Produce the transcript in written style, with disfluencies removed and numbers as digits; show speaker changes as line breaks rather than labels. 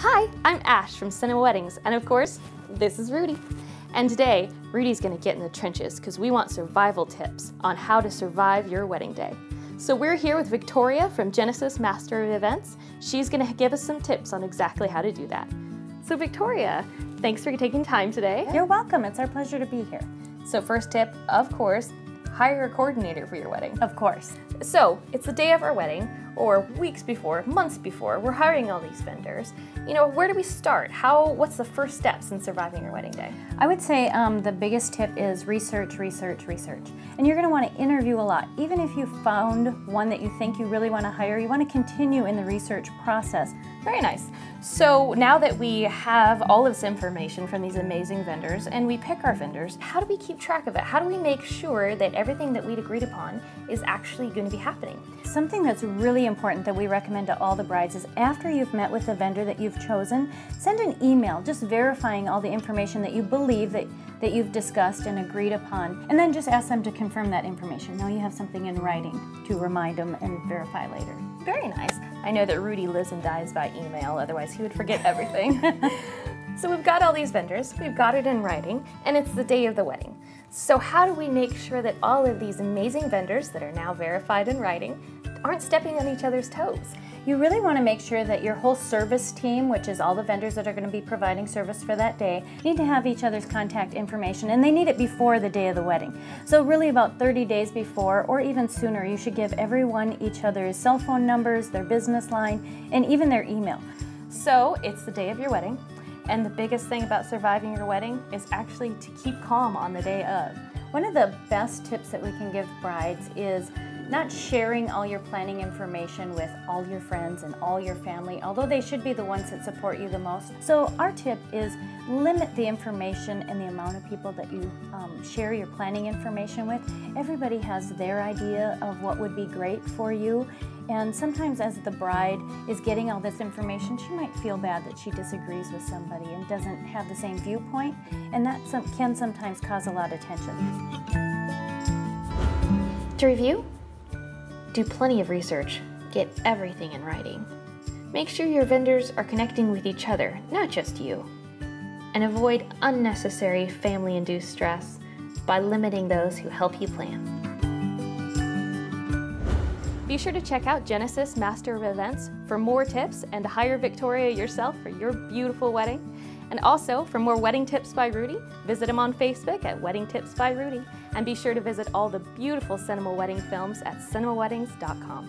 Hi, I'm Ash from Cinema Weddings, and of course, this is Rudy. And today, Rudy's gonna get in the trenches because we want survival tips on how to survive your wedding day. So we're here with Victoria from Genesis Master of Events. She's gonna give us some tips on exactly how to do that. So Victoria, thanks for taking time today.
You're welcome, it's our pleasure to be here.
So first tip, of course, hire a coordinator for your wedding.
Of course.
So it's the day of our wedding, or weeks before, months before, we're hiring all these vendors. You know, where do we start? What's the first steps in surviving your wedding day?
I would say the biggest tip is research, research, research. And you're gonna wanna interview a lot. Even if you found one that you think you really wanna hire, you wanna continue in the research process.
Very nice. So now that we have all of this information from these amazing vendors and we pick our vendors, how do we keep track of it? How do we make sure that everything that we'd agreed upon is actually going to be happening?
Something that's really important that we recommend to all the brides is after you've met with the vendor that you've chosen, send an email just verifying all the information that you believe that you've discussed and agreed upon, and then just ask them to confirm that information. Now you have something in writing to remind them and verify later.
Very nice. I know that Rudy lives and dies by email, otherwise he would forget everything. So we've got all these vendors, we've got it in writing, and it's the day of the wedding. So how do we make sure that all of these amazing vendors that are now verified in writing aren't stepping on each other's toes?
You really want to make sure that your whole service team, which is all the vendors that are going to be providing service for that day, need to have each other's contact information, and they need it before the day of the wedding. So really about 30 days before, or even sooner, you should give everyone each other's cell phone numbers, their business line, and even their email.
So it's the day of your wedding, and the biggest thing about surviving your wedding is actually to keep calm on the day of.
One of the best tips that we can give brides is not sharing all your planning information with all your friends and all your family, although they should be the ones that support you the most. So our tip is limit the information and the amount of people that you share your planning information with. Everybody has their idea of what would be great for you, and sometimes as the bride is getting all this information, she might feel bad that she disagrees with somebody and doesn't have the same viewpoint, and that can sometimes cause a lot of tension.
To review, do plenty of research, get everything in writing. Make sure your vendors are connecting with each other, not just you. And avoid unnecessary family-induced stress by limiting those who help you plan. Be sure to check out Genesis Master of Events for more tips and to hire Victoria yourself for your beautiful wedding. And also, for more wedding tips by Rudy, visit him on Facebook at Wedding Tips by Rudy. And be sure to visit all the beautiful cinema wedding films at cinemaweddings.com.